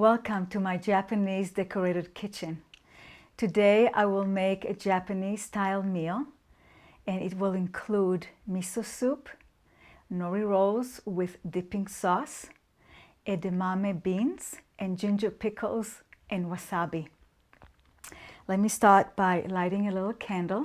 Welcome to my Japanese decorated kitchen. Today I will make a Japanese style meal, and it will include miso soup, nori rolls with dipping sauce, edamame beans, and ginger pickles and wasabi. Let me start by lighting a little candle.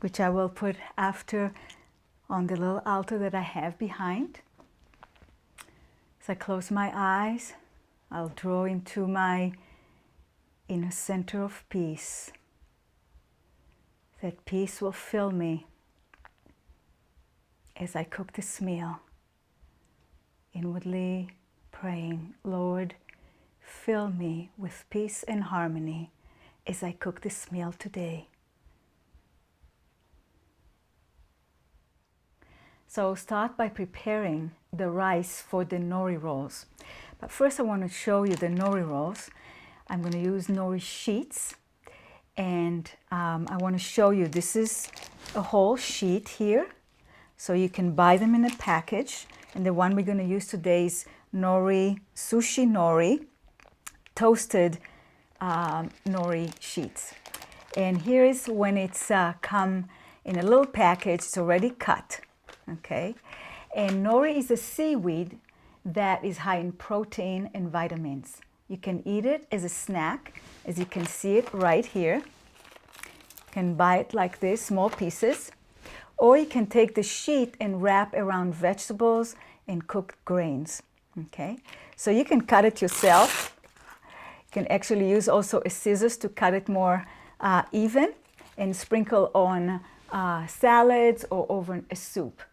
Which I will put after on the little altar that I have behind. As I close my eyes, I'll draw into my inner center of peace. That peace will fill me as I cook this meal. Inwardly praying, Lord, fill me with peace and harmony as I cook this meal today. So I'll start by preparing the rice for the nori rolls. But first I want to show you the nori rolls. I'm going to use nori sheets, and I want to show you this is a whole sheet here. So you can buy them in a package, and the one we're going to use today is nori, sushi nori, toasted nori sheets. And here is when it's come in a little package, it's already cut. Okay, and nori is a seaweed that is high in protein and vitamins. You can eat it as a snack, as you can see it right here. You can buy it like this, small pieces, or you can take the sheet and wrap around vegetables and cooked grains. Okay, so you can cut it yourself. You can actually use also a scissors to cut it more even and sprinkle on salads or over a soup.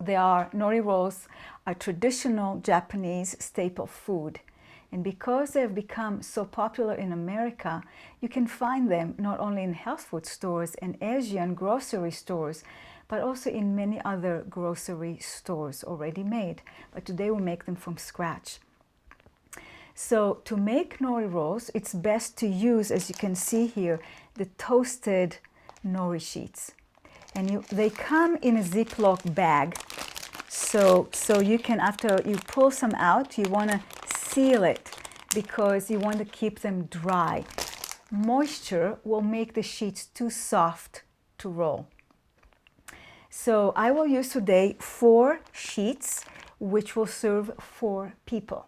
Nori rolls are traditional Japanese staple food. And because they have become so popular in America, you can find them not only in health food stores and Asian grocery stores, but also in many other grocery stores already made. But today we'll make them from scratch. So to make nori rolls, it's best to use, as you can see here, the toasted nori sheets. And they come in a Ziploc bag. So you can, after you pull some out, you want to seal it because you want to keep them dry. Moisture will make the sheets too soft to roll. So I will use today 4 sheets, which will serve 4 people.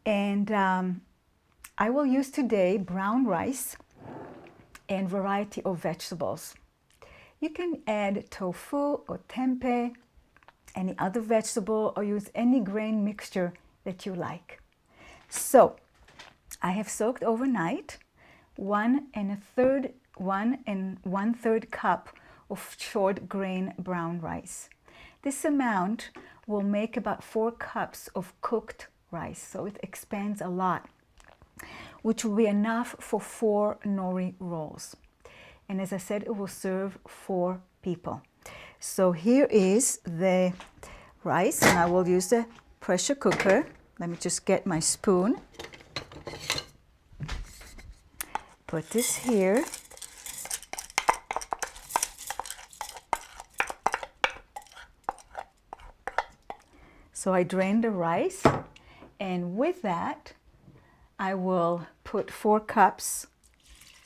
And I will use today brown rice and variety of vegetables. You can add tofu or tempeh, any other vegetable, or use any grain mixture that you like. So I have soaked overnight 1 1/3 cup of short grain brown rice. This amount will make about 4 cups of cooked rice, so it expands a lot, which will be enough for 4 nori rolls. And as I said, it will serve 4 people. So here is the rice, and I will use the pressure cooker. Let me just get my spoon. Put this here. So I drain the rice, and with that, I will put 4 cups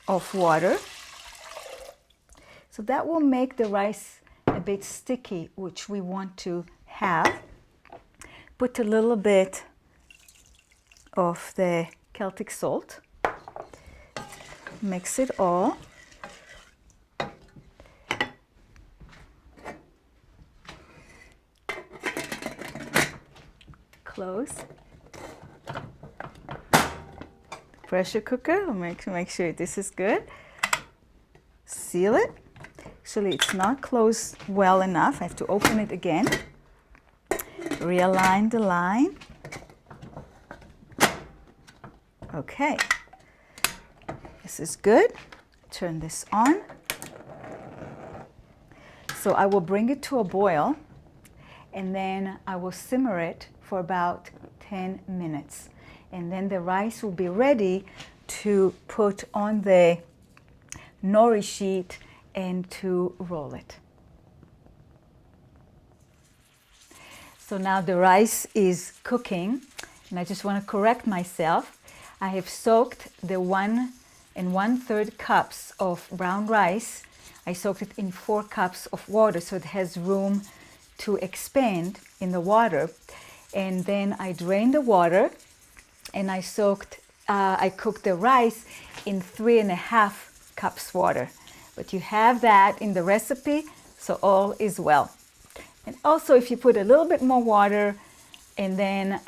of water. So that will make the rice a bit sticky, which we want to have. Put a little bit of the Celtic salt. Mix it all. Close. Pressure cooker. Make sure this is good. Seal it. Actually, it's not closed well enough. I have to open it again. Realign the line. Okay. This is good. Turn this on. So I will bring it to a boil, and then I will simmer it for about 10 minutes. And then the rice will be ready to put on the nori sheet and to roll it. So now the rice is cooking, and I just want to correct myself. I have soaked the 1 1/3 cups of brown rice. I soaked it in 4 cups of water, so it has room to expand in the water. And then I drained the water, and I cooked the rice in 3.5 cups water. But you have that in the recipe, so all is well. And also, if you put a little bit more water, and then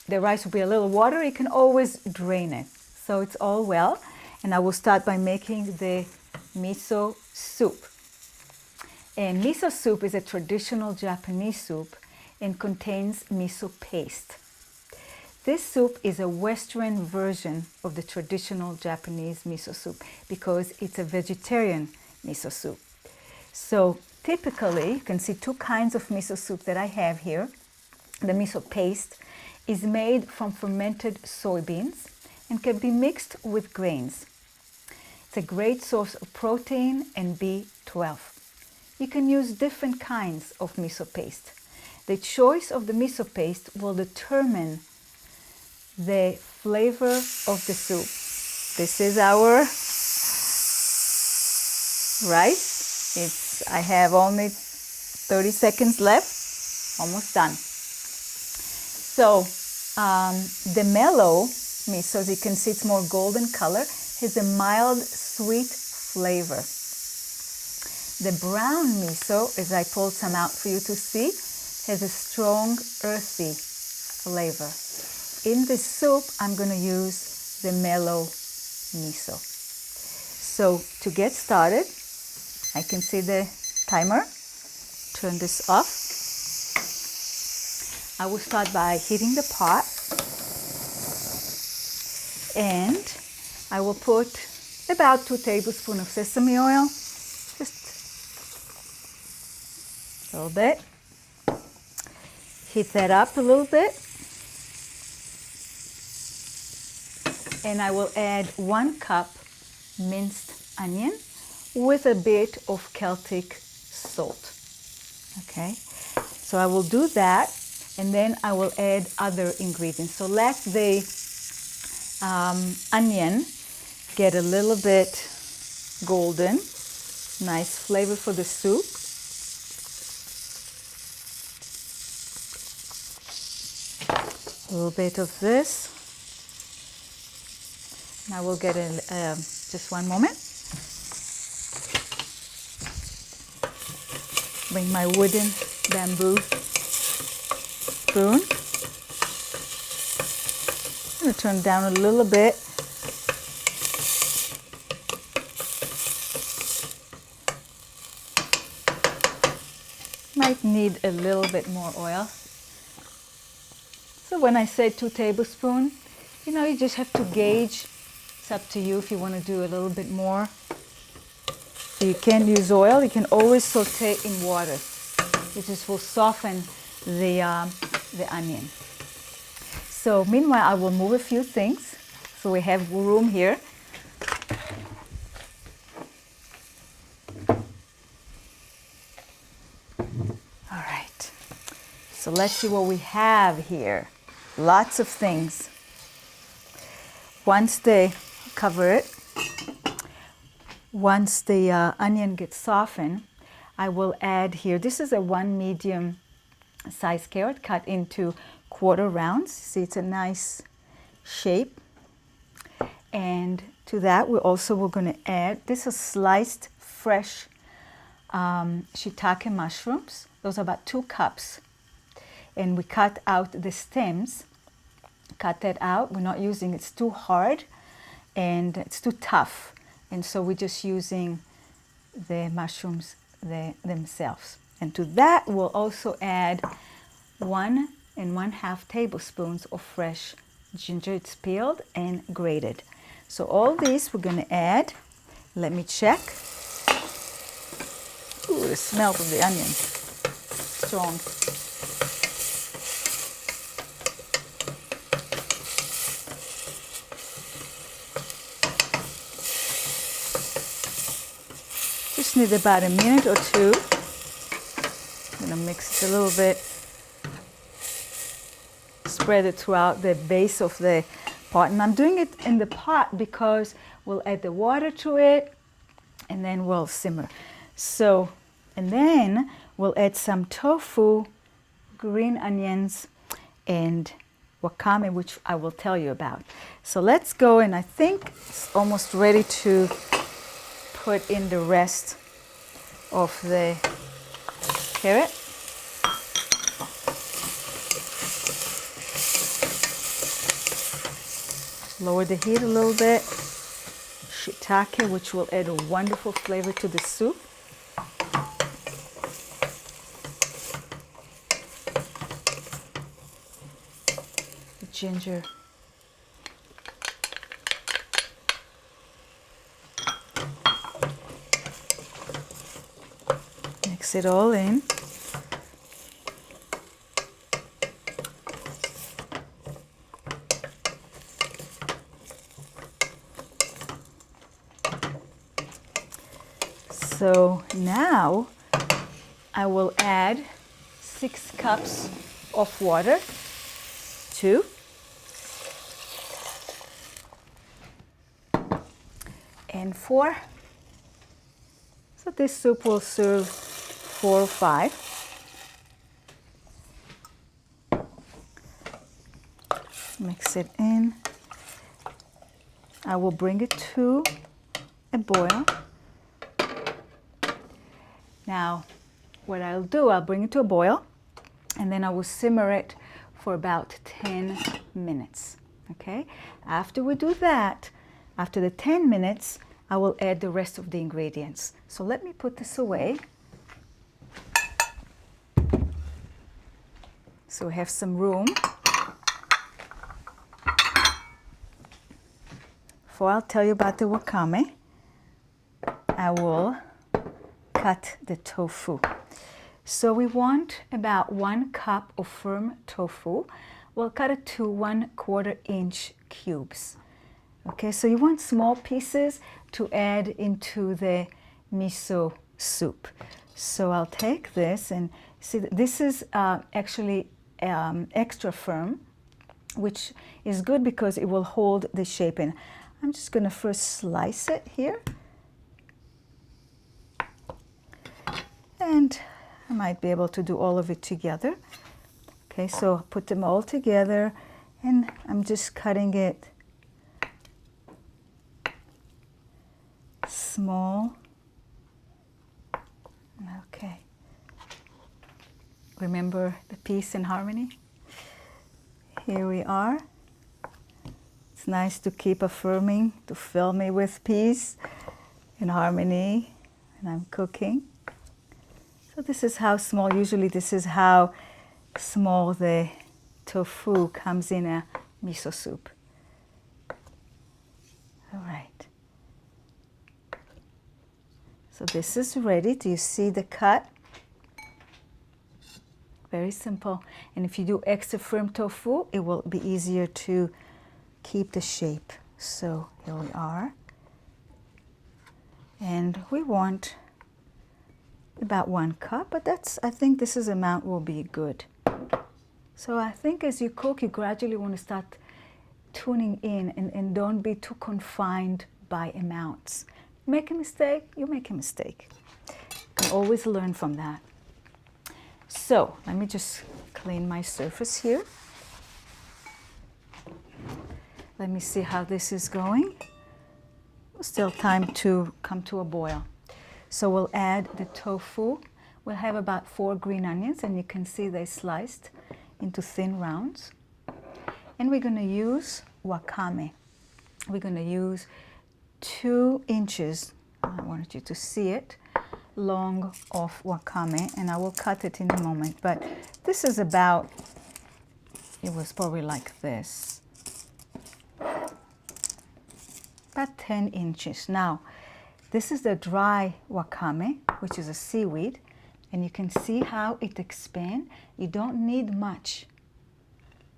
the rice will be a little watery, you can always drain it. So it's all well. And I will start by making the miso soup. And miso soup is a traditional Japanese soup and contains miso paste. This soup is a Western version of the traditional Japanese miso soup because it's a vegetarian miso soup. So typically, you can see 2 kinds of miso soup that I have here. The miso paste is made from fermented soybeans and can be mixed with grains. It's a great source of protein and B12. You can use different kinds of miso paste. The choice of the miso paste will determine the flavor of the soup. This is our rice. I have only 30 seconds left, almost done. So the mellow miso, as you can see, it's more golden color, has a mild sweet flavor. The brown miso, as I pulled some out for you to see, has a strong earthy flavor. In this soup, I'm going to use the mellow miso. So to get started, I can see the timer. Turn this off. I will start by heating the pot, and I will put about 2 tablespoons of sesame oil, just a little bit. Heat that up a little bit, and I will add 1 cup minced onion with a bit of Celtic salt. Okay, so I will do that, and then I will add other ingredients. So let the onion get a little bit golden, nice flavor for the soup. A little bit of this. Now we'll get just one moment. Bring my wooden bamboo spoon. I'm going to turn it down a little bit. Might need a little bit more oil. So when I say 2 tablespoons, you just have to gauge. It's up to you if you want to do a little bit more. So you can use oil. You can always saute in water. It just will soften the onion. So meanwhile, I will move a few things. So we have room here. All right. So let's see what we have here. Lots of things. Once they cover it, once the onion gets softened, I will add here, this is a 1 medium size carrot cut into 1/4 rounds. See, it's a nice shape. And to that, we're going to add, this is sliced fresh shiitake mushrooms. Those are about 2 cups. And we cut out the stems. Cut that out. We're not using, it's too hard and it's too tough. And so we're just using the mushrooms themselves. And to that, we'll also add 1 1/2 tablespoons of fresh ginger. It's peeled and grated. So all these we're going to add. Let me check. Ooh, the smell of the onion. Strong. Just need about a minute or two. I'm gonna mix it a little bit. Spread it throughout the base of the pot. And I'm doing it in the pot because we'll add the water to it and then we'll simmer. So, and then we'll add some tofu, green onions, and wakame, which I will tell you about. So let's go, and I think it's almost ready to put in the rest of the carrot. Lower the heat a little bit. Shiitake, which will add a wonderful flavor to the soup. The ginger. Mix it all in. So now I will add 6 cups of water, 2, and 4. So this soup will serve 4 or 5. Mix it in. I will bring it to a boil. Now, what I'll do, I'll bring it to a boil, and then I will simmer it for about 10 minutes, okay? After we do that, after the 10 minutes, I will add the rest of the ingredients. So let me put this away. So we have some room. Before I'll tell you about the wakame, I will cut the tofu. So we want about 1 cup of firm tofu. We'll cut it to 1/4 inch cubes. Okay, so you want small pieces to add into the miso soup. So I'll take this, and see, this is actually extra firm, which is good because it will hold the shape in. I'm just going to first slice it here. And I might be able to do all of it together. Okay, so I'll put them all together, and I'm just cutting it small. Okay. Remember the peace and harmony? Here we are. It's nice to keep affirming, to fill me with peace and harmony when I'm cooking. So this is how small, usually this is how small the tofu comes in a miso soup. All right. So this is ready. Do you see the cut? Very simple. And if you do extra firm tofu, it will be easier to keep the shape. So here we are. And we want about 1 cup, but I think this is amount will be good. So I think as you cook, you gradually want to start tuning in and don't be too confined by amounts. Make a mistake, you make a mistake. You can always learn from that. So let me just clean my surface here. Let me see how this is going. Still time to come to a boil. So we'll add the tofu. We'll have about 4 green onions, and you can see they sliced into thin rounds. And we're going to use wakame. We're going to use 2 inches, I wanted you to see it, long of wakame, and I will cut it in a moment. But this is about, it was probably like this, about 10 inches. Now, this is the dry wakame, which is a seaweed, and you can see how it expands. You don't need much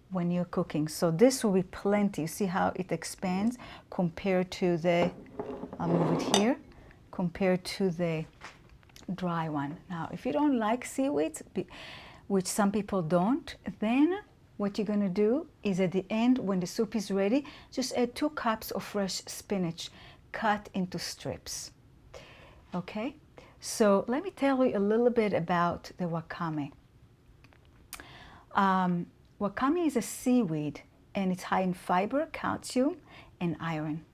when you're cooking. So this will be plenty. You see how it expands compared to the, I'll move it here, compared to the dry one. Now, if you don't like seaweeds, which some people don't, then what you're going to do is at the end, when the soup is ready, just add 2 cups of fresh spinach cut into strips. Okay, so let me tell you a little bit about the wakame. Wakame is a seaweed, and it's high in fiber, calcium, and iron.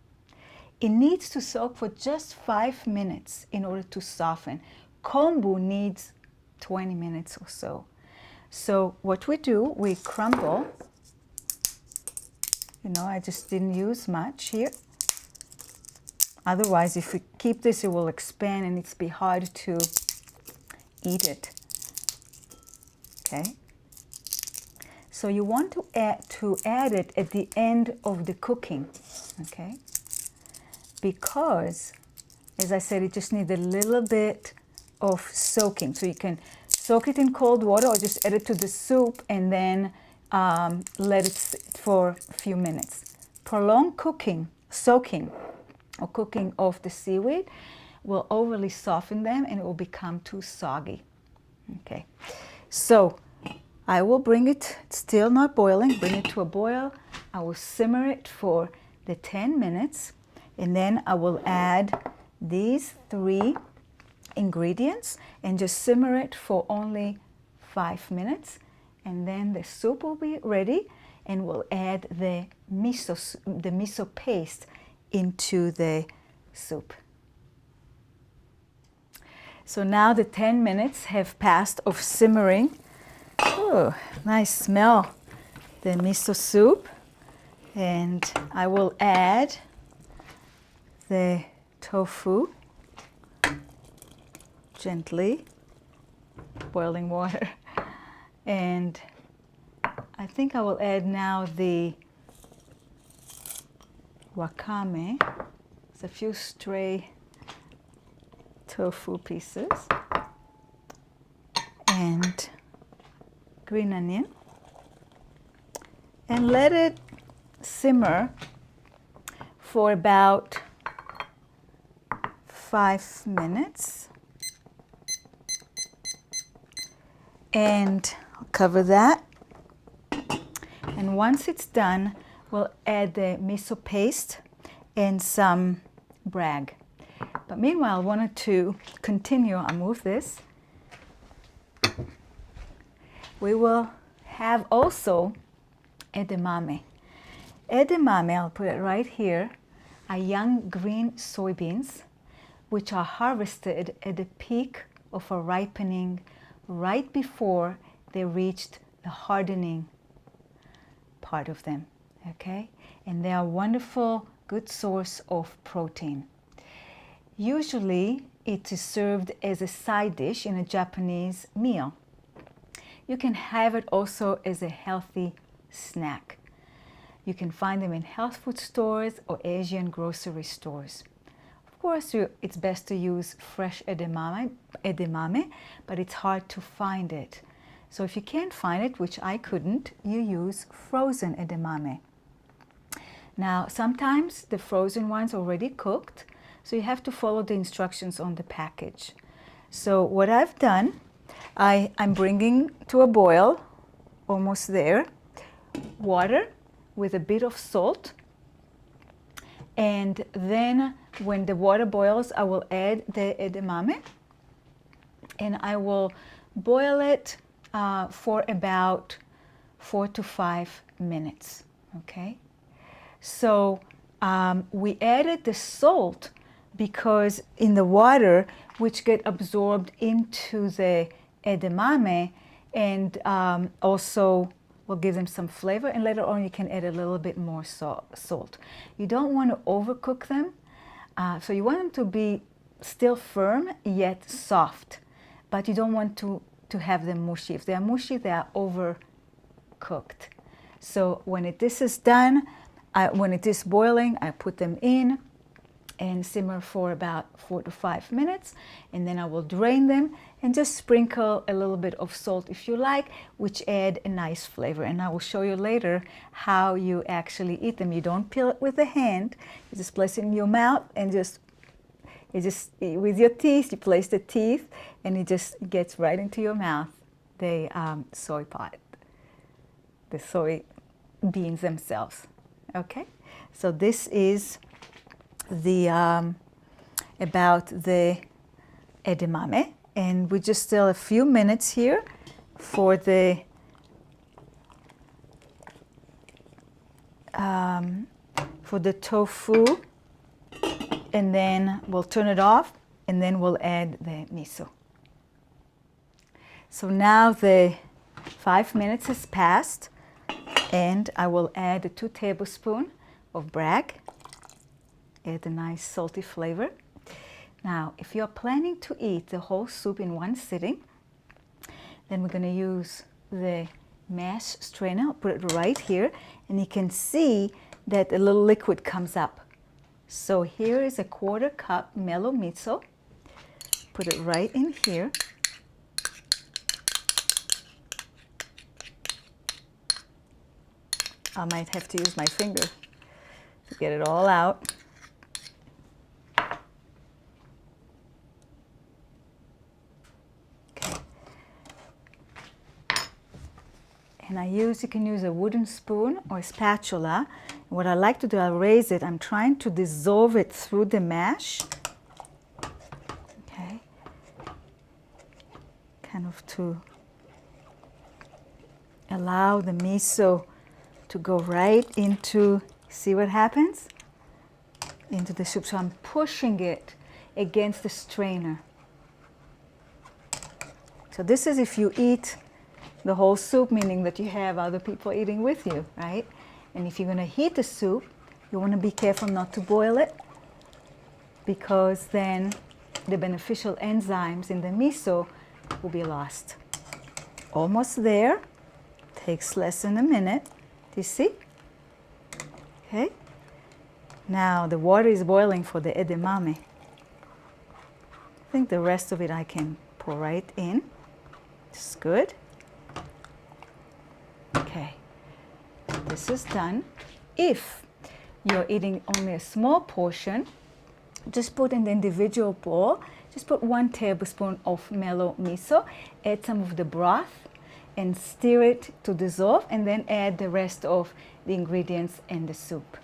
It needs to soak for just 5 minutes in order to soften. Kombu needs 20 minutes or so. So what we do, we crumble. You know, I just didn't use much here. Otherwise, if we keep this, it will expand and it's be hard to eat it. Okay. So you want to add it at the end of the cooking. Okay. Because, as I said, it just needs a little bit of soaking. So you can soak it in cold water or just add it to the soup and then let it sit for a few minutes. Prolonged cooking, soaking, or cooking of the seaweed will overly soften them and it will become too soggy. Okay, so I will bring it, it's still not boiling, bring it to a boil. I will simmer it for the 10 minutes and then I will add these 3 ingredients and just simmer it for only 5 minutes, and then the soup will be ready, and we'll add the miso paste into the soup. So now the 10 minutes have passed of simmering. Oh, nice smell, the miso soup, and I will add the tofu. Gently, boiling water, and I think I will add now the wakame. It's a few stray tofu pieces and green onion, and let it simmer for about 5 minutes. And I'll cover that. And once it's done, we'll add the miso paste and some brag. But meanwhile, I wanted to continue. I'll move this. We will have also edamame. Edamame, I'll put it right here, are young green soybeans which are harvested at the peak of a ripening right before they reached the hardening part of them, okay? And they are a wonderful, good source of protein. Usually, it is served as a side dish in a Japanese meal. You can have it also as a healthy snack. You can find them in health food stores or Asian grocery stores. Of course, it's best to use fresh edamame, but it's hard to find it. So if you can't find it, which I couldn't, you use frozen edamame. Now, sometimes the frozen ones are already cooked, so you have to follow the instructions on the package. So what I've done, I'm bringing to a boil, almost there, water with a bit of salt. And then when the water boils, I will add the edamame and I will boil it for about 4 to 5 minutes, okay? So we added the salt because in the water, which get absorbed into the edamame, and also will give them some flavor, and later on you can add a little bit more salt. You don't want to overcook them, so you want them to be still firm yet soft, but you don't want to have them mushy. If they are mushy, they are overcooked. So when this is done, when it is boiling, I put them in and simmer for about 4 to 5 minutes, and then I will drain them and just sprinkle a little bit of salt if you like, which add a nice flavor. And I will show you later how you actually eat them. You don't peel it with the hand, you just place it in your mouth and just, It just, with your teeth, you place the teeth and it just gets right into your mouth. The soy pot, the soy beans themselves. Okay, so this is the about the edamame, and we just still a few minutes here for the tofu, and then we'll turn it off, and then we'll add the miso. So now the 5 minutes has passed, and I will add the 2 tablespoons of bragg. Add a nice salty flavor. Now, if you're planning to eat the whole soup in one sitting, then we're going to use the mash strainer. I'll put it right here, and you can see that a little liquid comes up. So here is a 1/4 cup mellow miso. Put it right in here. I might have to use my finger to get it all out. Okay. And you can use a wooden spoon or a spatula. What I like to do, I'll raise it. I'm trying to dissolve it through the mash. Okay. Kind of to allow the miso to go right into, see what happens? Into the soup. So I'm pushing it against the strainer. So this is if you eat the whole soup, meaning that you have other people eating with you, right? And if you're going to heat the soup, you want to be careful not to boil it, because then the beneficial enzymes in the miso will be lost. Almost there. Takes less than a minute. Do you see? Okay. Now the water is boiling for the edamame. I think the rest of it I can pour right in. It's good. Okay. This is done. If you're eating only a small portion, just put in the individual bowl. Just put 1 tablespoon of mellow miso. Add some of the broth and stir it to dissolve, and then add the rest of the ingredients in the soup.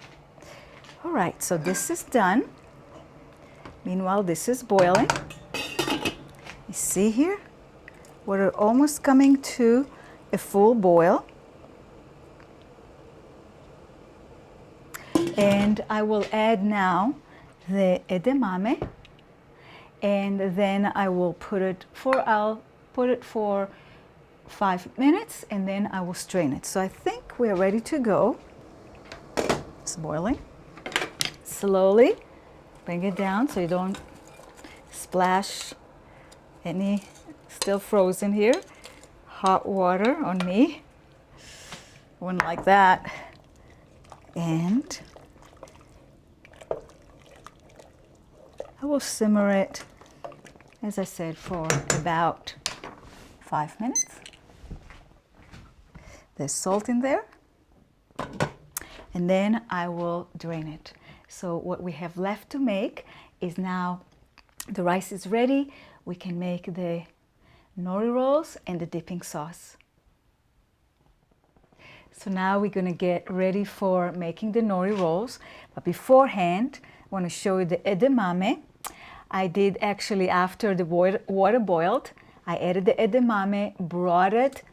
All right, so this is done. Meanwhile, this is boiling. You see here? Water almost coming to a full boil. And I will add now the edamame, and then I will I'll put it for 5 minutes, and then I will strain it. So I think we're ready to go. It's boiling. Slowly bring it down so you don't splash any, still frozen here, hot water on me. Wouldn't like that. And I will simmer it, as I said, for about 5 minutes. There's salt in there, and then I will drain it. So what we have left to make is, now the rice is ready, we can make the nori rolls and the dipping sauce. So now we're going to get ready for making the nori rolls, but beforehand I want to show you the edamame. I did actually, after the water boiled, I added the edamame, brought it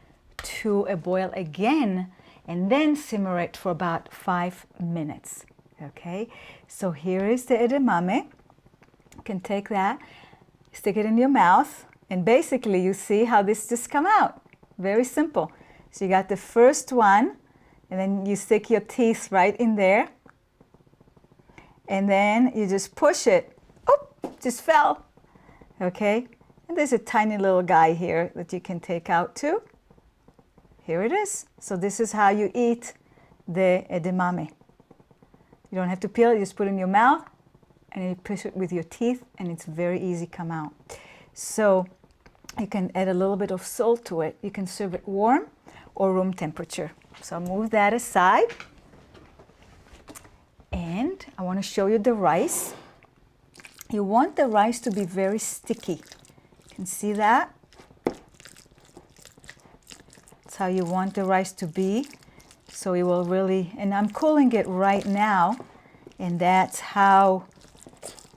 to a boil again, and then simmer it for about 5 minutes. Okay, so here is the edamame. You can take that, stick it in your mouth, and basically you see how this just come out. Very simple. So you got the first one, and then you stick your teeth right in there, and then you just push it. Oh, just fell. Okay, and there's a tiny little guy here that you can take out too. Here it is. So this is how you eat the edamame. You don't have to peel it, you just put it in your mouth, and you push it with your teeth, and it's very easy to come out. So you can add a little bit of salt to it. You can serve it warm or room temperature. So I'll move that aside. And I want to show you the rice. You want the rice to be very sticky. You can see that? That's how you want the rice to be. So it will really, and I'm cooling it right now, and that's how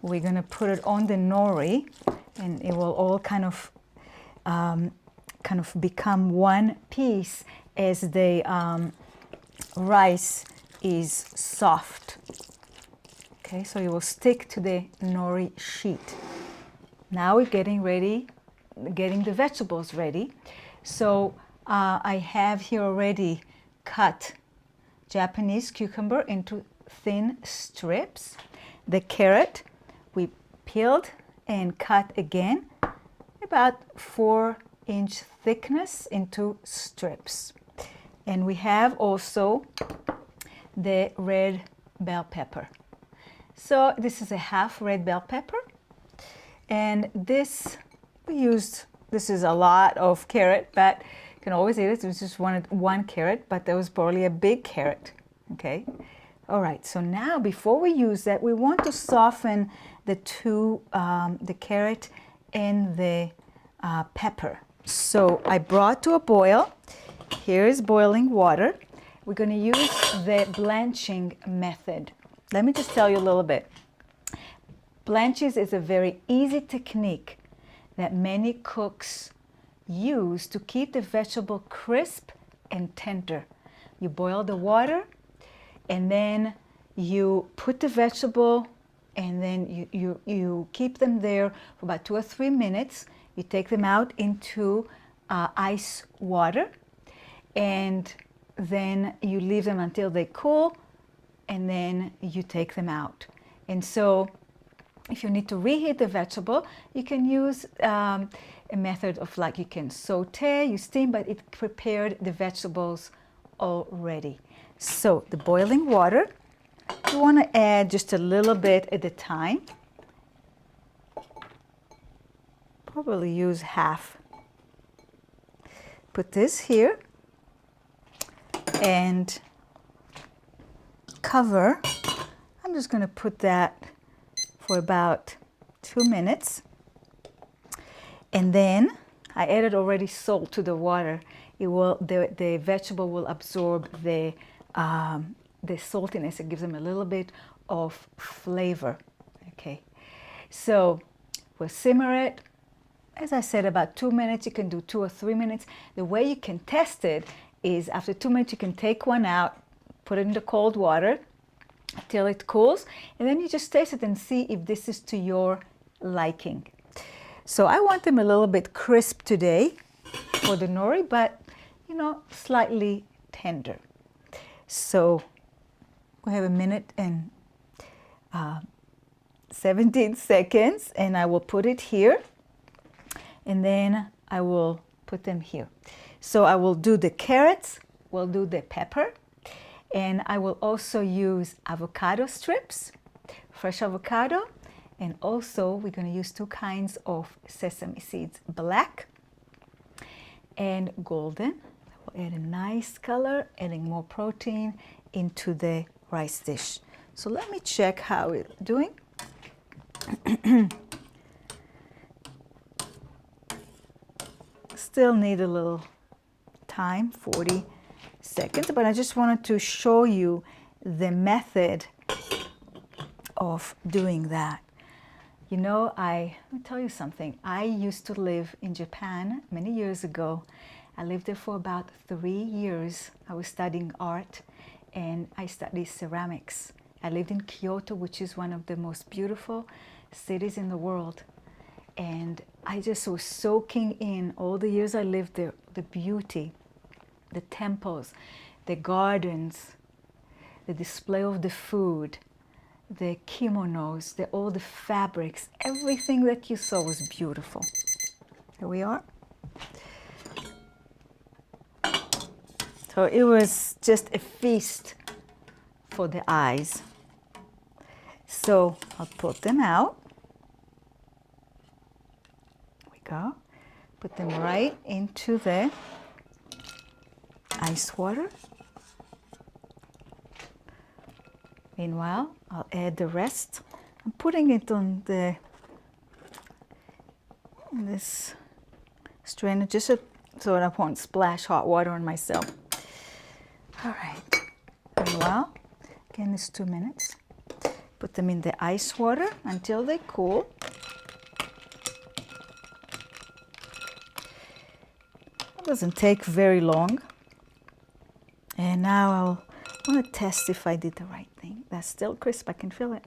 we're gonna put it on the nori, and it will all kind of become one piece as the rice is soft. Okay, so it will stick to the nori sheet. Now we're getting ready, getting the vegetables ready. So I have here already cut Japanese cucumber into thin strips. The carrot we peeled and cut again, about 4-inch thickness into strips. And we have also the red bell pepper. So this is a half red bell pepper, and this is a lot of carrot, but you can always eat it. We just wanted one carrot, but there was probably a big carrot. Okay, all right. So now before we use that, we want to soften the carrot and the pepper. So I brought to a boil. Here is boiling water. We're going to use the blanching method. Let me just tell you a little bit. Blanches is a very easy technique that many cooks use to keep the vegetable crisp and tender. You boil the water, and then you put the vegetable, and then you keep them there for about 2 or 3 minutes. You take them out into ice water, and then you leave them until they cool, and then you take them out. And so if you need to reheat the vegetable, you can use a method of, like, you can saute, you steam, but it prepared the vegetables already. So the boiling water, you want to add just a little bit at a time. Probably use half. Put this here and cover. I'm just going to put that for about 2 minutes. And then I added already salt to the water. It will, the vegetable will absorb the saltiness. It gives them a little bit of flavor. Okay, so we'll simmer it. As I said, about 2 minutes. You can do 2 or 3 minutes. The way you can test it is after 2 minutes, you can take one out, put it in the cold water till it cools, and then you just taste it and see if this is to your liking. So I want them a little bit crisp today for the nori, but you know, slightly tender. So we have 1 minute and 17 seconds, and I will put it here, and then I will put them here. So I will do the carrots, we'll do the pepper, and I will also use avocado strips, fresh avocado, and also we're going to use 2 kinds of sesame seeds, black and golden. That will add a nice color, adding more protein into the rice dish. So let me check how it's doing. Still need a little time, 40 seconds, but I just wanted to show you the method of doing that. You know, let me tell you something. I used to live in Japan many years ago. I lived there for about 3 years. I was studying art, and I studied ceramics. I lived in Kyoto, which is one of the most beautiful cities in the world. And I just was soaking in all the years I lived there, the beauty, the temples, the gardens, the display of the food, the kimonos, all the fabrics, everything that you saw was beautiful. Here we are. So it was just a feast for the eyes. So I'll put them out. There we go. Put them right into the ice water. Meanwhile, I'll add the rest I'm putting it on this strainer just so that I won't splash hot water on myself. All right, very well. Again, it's 2 minutes. Put them in the ice water until they cool. It doesn't take very long. And now I want to test if I did the right thing. That's still crisp, I can feel it.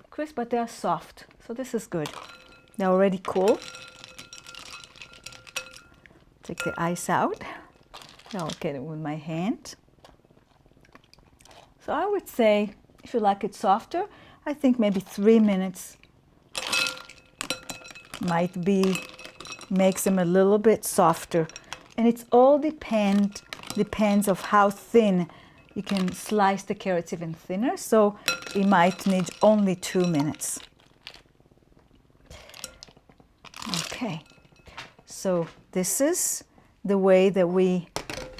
Crisp, but they're soft, so this is good. They're already cool. Take the ice out. I'll get it with my hand. So I would say, if you like it softer, I think maybe 3 minutes might be, makes them a little bit softer. And it's all depends of how thin. You can slice the carrots even thinner, so it might need only 2 minutes. Okay, so this is the way that we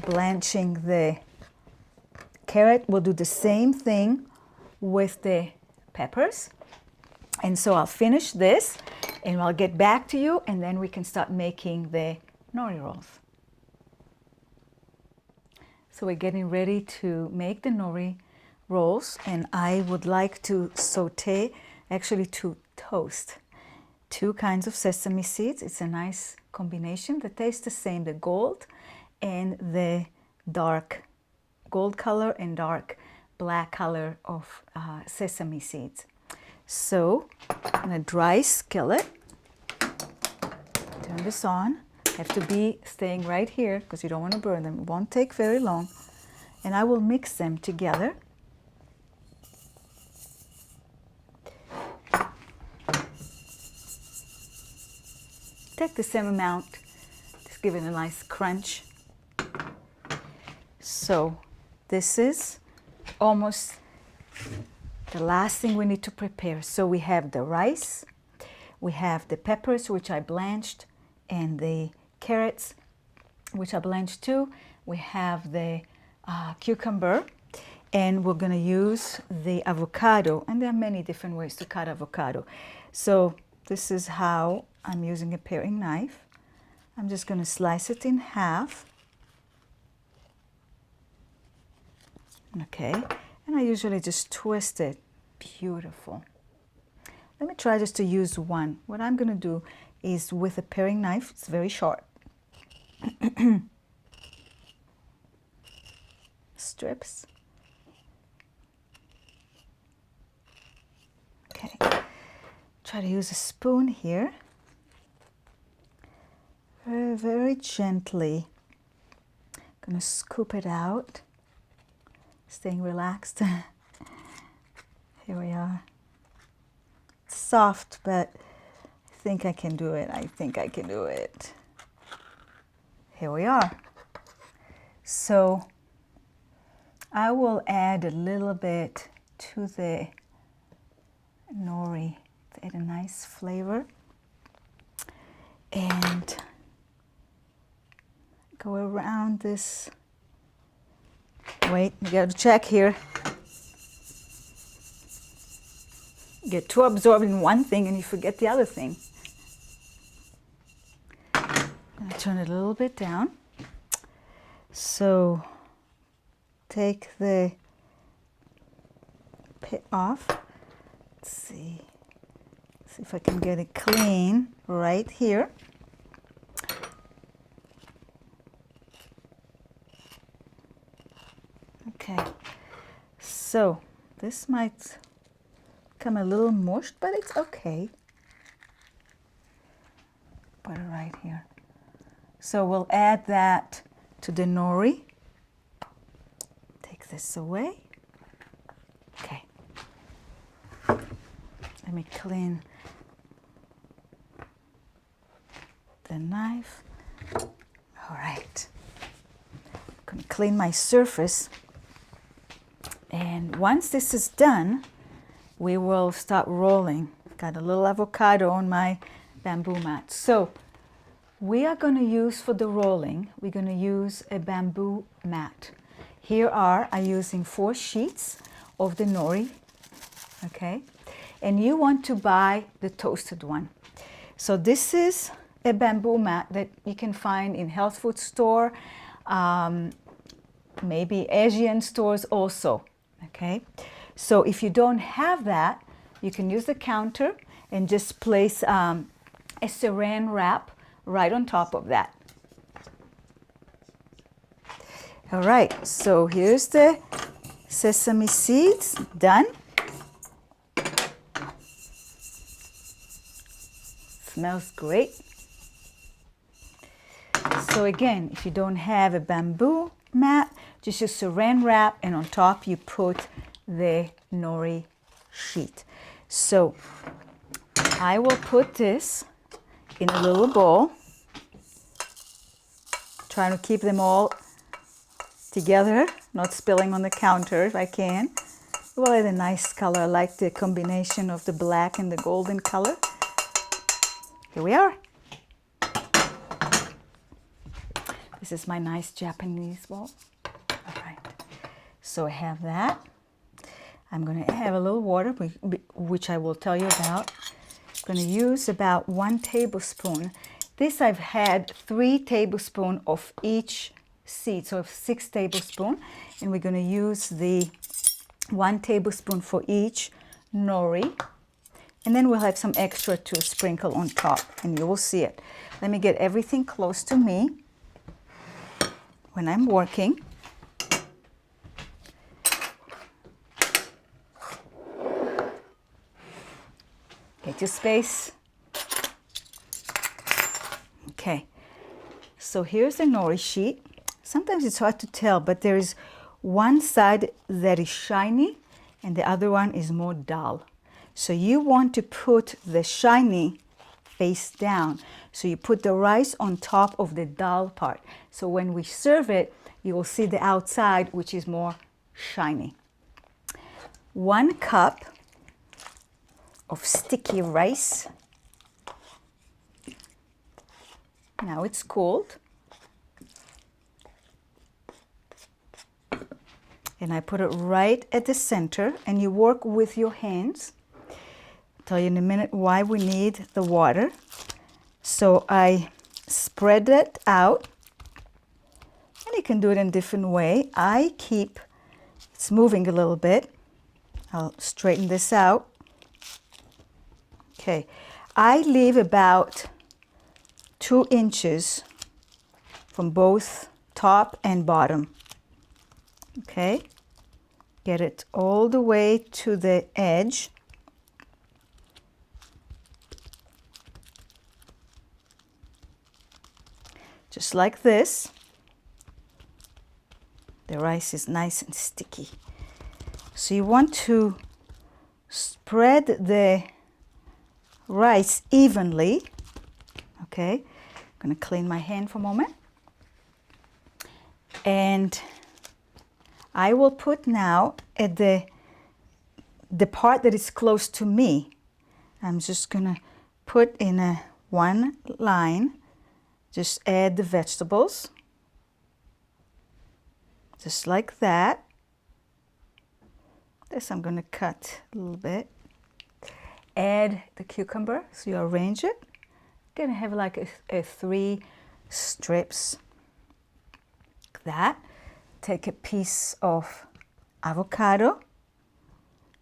blanching the carrot. We'll do the same thing with the peppers. And so I'll finish this and I'll get back to you, and then we can start making the nori rolls. So we're getting ready to make the nori rolls, and I would like to saute, actually to toast, 2 kinds of sesame seeds. It's a nice combination that tastes the same, the gold and the dark gold color and dark black color of sesame seeds. So in a dry skillet, turn this on. Have to be staying right here because you don't want to burn them. It won't take very long. And I will mix them together. Take the same amount, just give it a nice crunch. So this is almost the last thing we need to prepare. So we have the rice, we have the peppers, which I blanched, and the carrots, which I blanched too. We have the cucumber, and we're going to use the avocado. And there are many different ways to cut avocado. So this is how I'm using a paring knife. I'm just going to slice it in half. Okay, and I usually just twist it. Beautiful. Let me try just to use one. What I'm going to do is with a paring knife, it's very sharp. Strips. Okay, try to use a spoon here. Very, very gently. Going to scoop it out. Staying relaxed. Here we are. It's soft, but I think I can do it. I think I can do it. Here we are. So I will add a little bit to the nori to add a nice flavor. And go around this. Wait, you got to check here. You get too absorbed in one thing and you forget the other thing. I'm going to turn it a little bit down. So take the pit off. Let's see if I can get it clean right here. Okay, so this might come a little mushed, but it's okay. Put it right here. So we'll add that to the nori. Take this away. Okay. Let me clean the knife. All right. I'm going to clean my surface. And once this is done, we will start rolling. Got a little avocado on my bamboo mat. So we are going to use for the rolling, we're going to use a bamboo mat. Here I'm using 4 sheets of the nori okay? And you want to buy the toasted one. So this is a bamboo mat that you can find in health food store, maybe Asian stores also, okay? So if you don't have that, you can use the counter and just place a saran wrap right on top of that. All right, so here's the sesame seeds done. Smells great. So again, if you don't have a bamboo mat, just use saran wrap, and on top you put the nori sheet. So I will put this in a little bowl, trying to keep them all together, not spilling on the counter if I can. Well, it's a nice color. I like the combination of the black and the golden color. Here we are. This is my nice Japanese bowl. All right. So I have that. I'm going to have a little water, which I will tell you about. I'm going to use about 1 tablespoon. This I've had 3 tablespoons of each seed, so 6 tablespoons. And we're going to use the 1 tablespoon for each nori. And then we'll have some extra to sprinkle on top, and you will see it. Let me get everything close to me when I'm working. Get your space. Okay, so here's the nori sheet. Sometimes it's hard to tell, but there is one side that is shiny and the other one is more dull. So you want to put the shiny face down. So you put the rice on top of the dull part. So when we serve it, you will see the outside, which is more shiny. 1 cup of sticky rice. Now it's cooled. And I put it right at the center, and you work with your hands. I'll tell you in a minute why we need the water. So I spread it out, and you can do it in a different way. It's moving a little bit. I'll straighten this out. Okay, I leave about 2 inches from both top and bottom. Okay, get it all the way to the edge. Just like this. The rice is nice and sticky. So you want to spread the rice evenly. Okay, I'm going to clean my hand for a moment. And I will put now at the part that is close to me. I'm just going to put in a 1 line. Just add the vegetables. Just like that. This I'm going to cut a little bit. Add the cucumber, so you arrange it. You're going to have like a 3 strips, like that. Take a piece of avocado.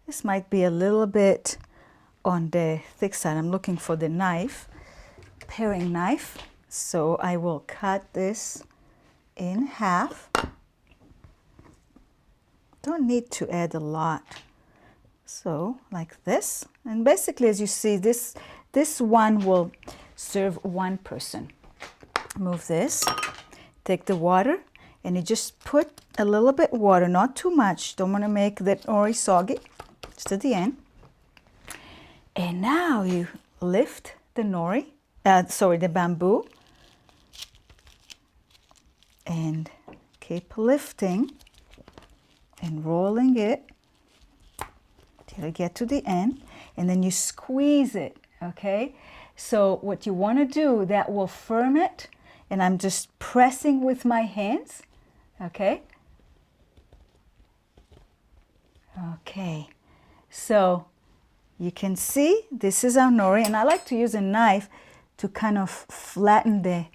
This might be a little bit on the thick side. I'm looking for the knife, paring knife. So I will cut this in half. Don't need to add a lot. So like this. And basically, as you see, this one will serve 1 person. Move this, take the water, and you just put a little bit water, not too much. Don't want to make the nori soggy, just at the end. And now you lift the the bamboo, and keep lifting and rolling it till you get to the end, and then you squeeze it, okay? So what you want to do, that will firm it, and I'm just pressing with my hands, okay? Okay, So you can see this is our nori, and I like to use a knife to kind of flatten the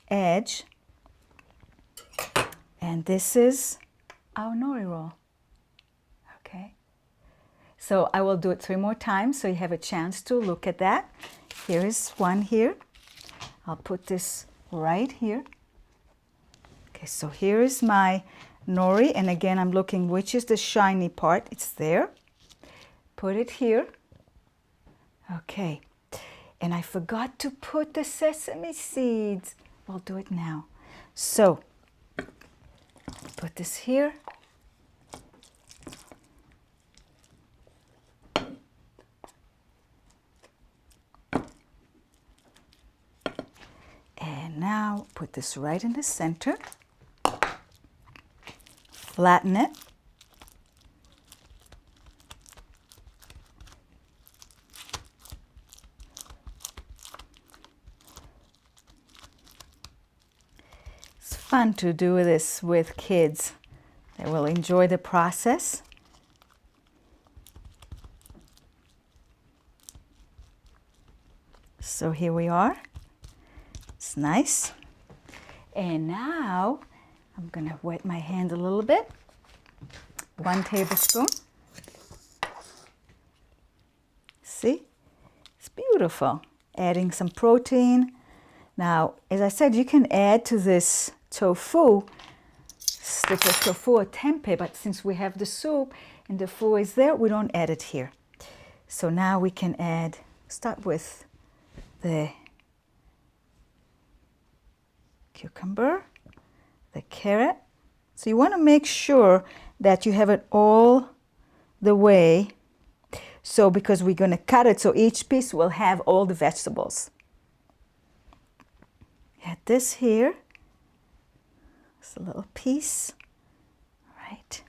edge. And this is our nori roll. Okay. So I will do it 3 more times so you have a chance to look at that. Here is one here. I'll put this right here. Okay, so here is my nori, and again I'm looking which is the shiny part. It's there. Put it here. Okay, and I forgot to put the sesame seeds. I'll do it now. So put this here. And now put this right in the center. Flatten it. It's fun to do this with kids. They will enjoy the process. So here we are. It's nice. And now I'm going to wet my hand a little bit. 1 tablespoon. See? It's beautiful. Adding some protein. Now, as I said, you can add to this tofu, stick of tofu or tempeh, but since we have the soup and the fu is there, we don't add it here. So now we can add, start with the cucumber, the carrot. So you want to make sure that you have it all the way. So because we're going to cut it, so each piece will have all the vegetables. Add this here. It's a little piece. Right.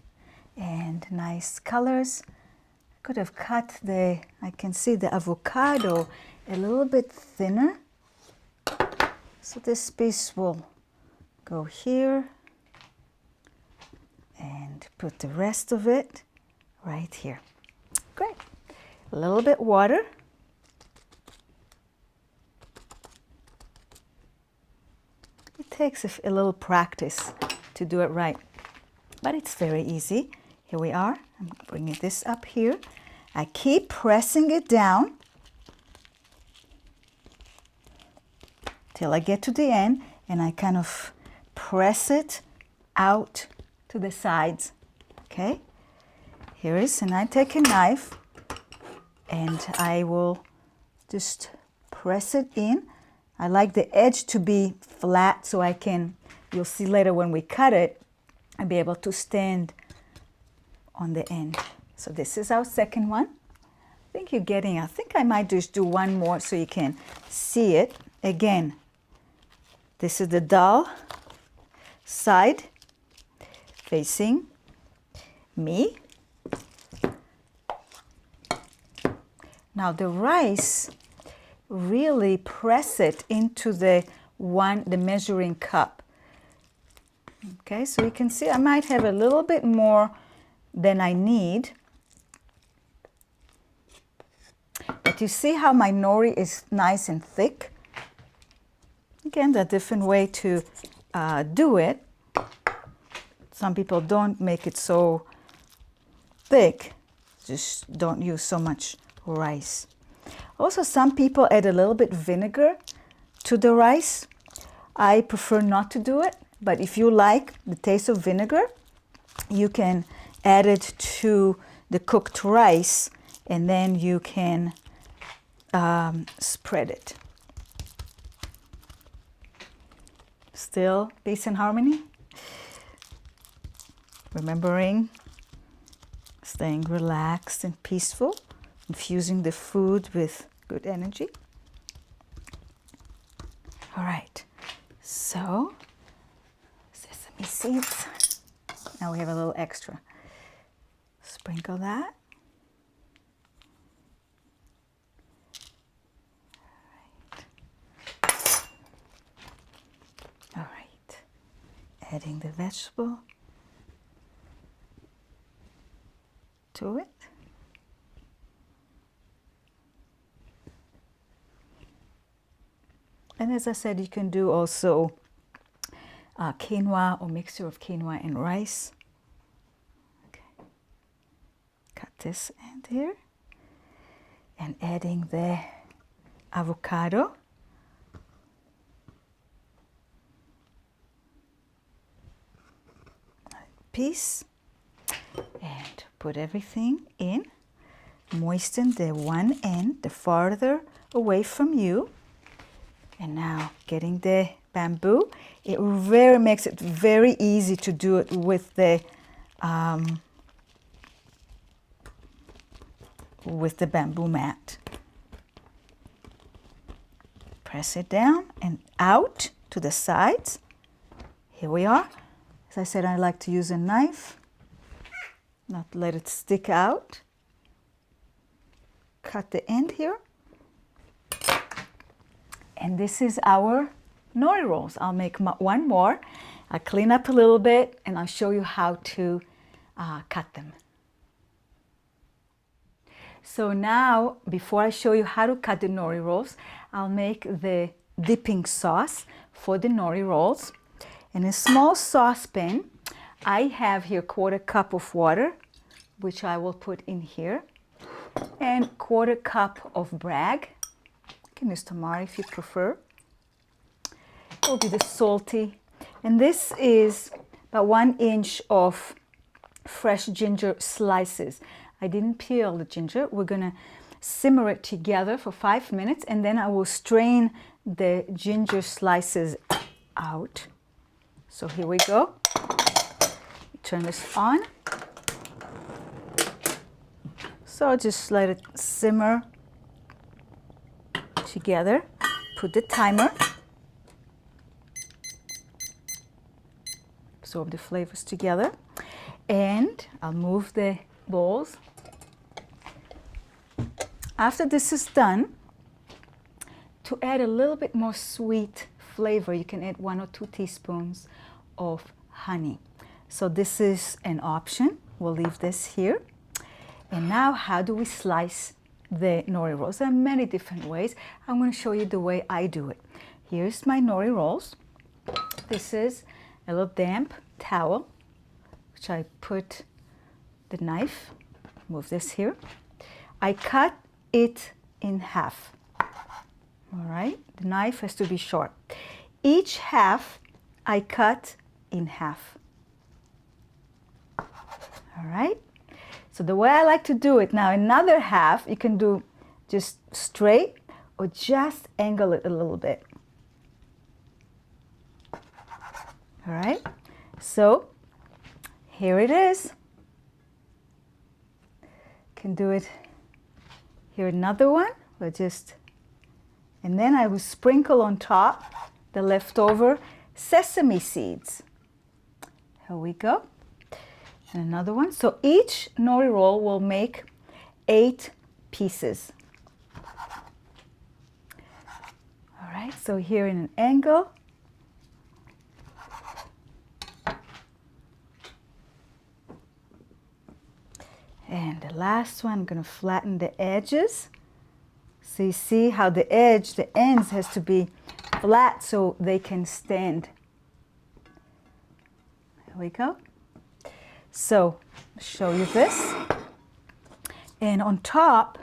And nice colors. I could have cut I can see the avocado a little bit thinner. So this piece will go here. And put the rest of it right here. Great. A little bit water. It takes a little practice to do it right, but it's very easy. Here we are. I'm bringing this up here. I keep pressing it down till I get to the end, and I kind of press it out to the sides. Okay, here is, and I take a knife and I will just press it in. I like the edge to be flat so I can, you'll see later when we cut it, I'll be able to stand on the end. So this is our second one. I think I might just do one more so you can see it. Again, this is the dal side facing me. Now the rice, really press it into the measuring cup. Okay, so you can see I might have a little bit more than I need. But you see how my nori is nice and thick? Again, there are different ways to do it. Some people don't make it so thick, just don't use so much rice. Also, some people add a little bit vinegar to the rice. I prefer not to do it, but if you like the taste of vinegar, you can add it to the cooked rice, and then you can spread it. Still peace and harmony. Remembering staying relaxed and peaceful, infusing the food with good energy. All right, so sesame seeds. Now we have a little extra. Sprinkle that. All right, adding the vegetable. to it. And as I said, you can do also quinoa or mixture of quinoa and rice. Okay. Cut this end here. And adding the avocado. Piece. And put everything in. Moisten the one end, the farther away from you. And now getting the bamboo. It makes it very easy to do it with the bamboo mat. Press it down and out to the sides. Here we are. As I said, I like to use a knife, not let it stick out. Cut the end here. And this is our nori rolls. I'll make one more. I'll clean up a little bit and I'll show you how to cut them. So now, before I show you how to cut the nori rolls, I'll make the dipping sauce for the nori rolls. In a small saucepan, I have here 1/4 cup of water, which I will put in here, and 1/4 cup of brag. You can use tamari if you prefer. It will be the salty. And this is about 1 inch of fresh ginger slices. I didn't peel the ginger. We're gonna simmer it together for 5 minutes, and then I will strain the ginger slices out. So here we go. Turn this on. So just let it simmer together. Put the timer. Absorb the flavors together. And I'll move the bowls. After this is done, to add a little bit more sweet flavor, you can add 1 or 2 teaspoons of honey. So this is an option. We'll leave this here. And now, how do we slice the nori rolls? There are many different ways. I'm going to show you the way I do it. Here's my nori rolls. This is a little damp towel, which I put the knife. Move this here. I cut it in half. All right, the knife has to be short. Each half I cut in half. All right, so the way I like to do it now, another half you can do just straight or just angle it a little bit. All right, so here it is. Can do it here, another one, or just, and then I will sprinkle on top the leftover sesame seeds. Here we go. And another one. So each nori roll will make 8 pieces. All right, so here in an angle. And the last one, I'm going to flatten the edges. So you see how the edge, the ends has to be flat so they can stand. There we go. So I'll show you this. And on top,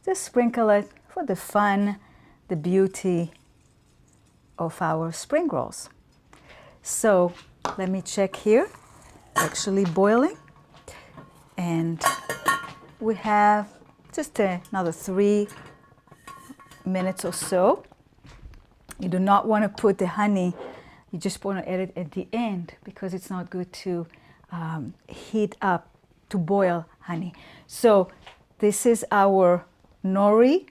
just sprinkle it for the fun, the beauty of our spring rolls. So let me check here, actually boiling. And we have just another 3 minutes or so. You do not want to put the honey, you just want to add it at the end because it's not good to heat up, to boil honey. So this is our nori,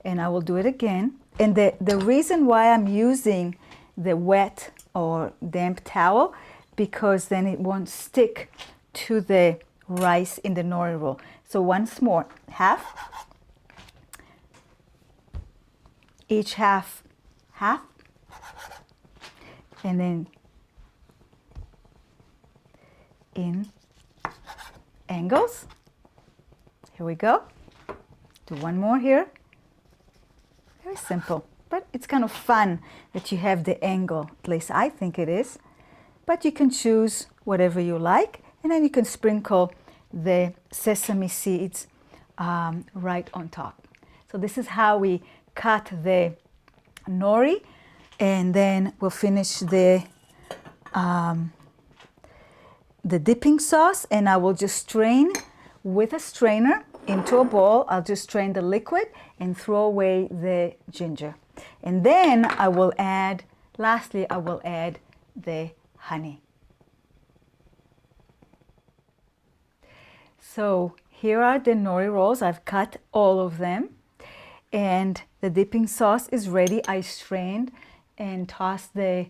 and I will do it again. And the reason why I'm using the wet or damp towel, because then it won't stick to the rice in the nori roll. So once more, half, each half, and then in angles. Here we go. Do one more here. Very simple, but it's kind of fun that you have the angle. At least I think it is. But you can choose whatever you like, and then you can sprinkle the sesame seeds right on top. So this is how we cut the nori, and then we'll finish the dipping sauce, and I will just strain with a strainer into a bowl. I'll just strain the liquid and throw away the ginger. And then I will add, lastly, I will add the honey. So here are the nori rolls. I've cut all of them, and the dipping sauce is ready. I strained and tossed the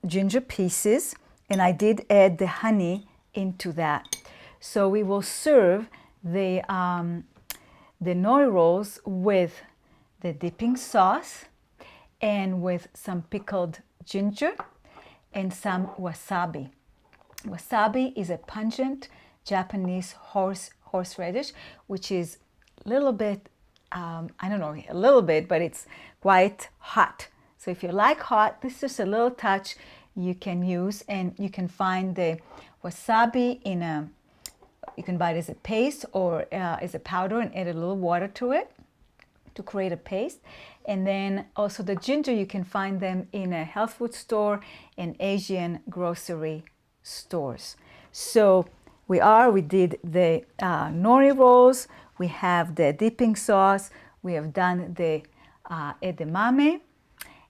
ginger pieces, and I did add the honey into that. So we will serve the nori rolls with the dipping sauce and with some pickled ginger and some wasabi. Wasabi is a pungent Japanese horseradish, which is a little bit, I don't know, a little bit, but it's quite hot. So if you like hot, this is just a little touch you can use, and you can find the wasabi in a, you can buy it as a paste or as a powder and add a little water to it to create a paste. And then also the ginger, you can find them in a health food store and Asian grocery stores. So we did the nori rolls, we have the dipping sauce, we have done the edamame,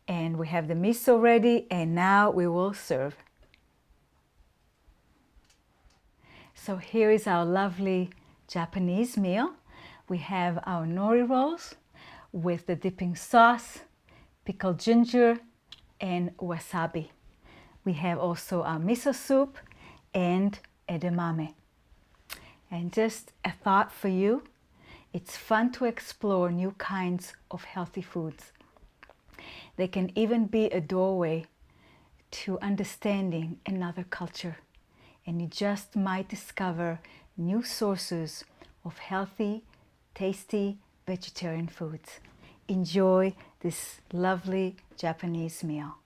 and we have the miso ready, and now we will serve. So here is our lovely Japanese meal. We have our nori rolls with the dipping sauce, pickled ginger, and wasabi. We have also our miso soup and edamame. And just a thought for you, it's fun to explore new kinds of healthy foods. They can even be a doorway to understanding another culture, and you just might discover new sources of healthy, tasty vegetarian foods. Enjoy this lovely Japanese meal.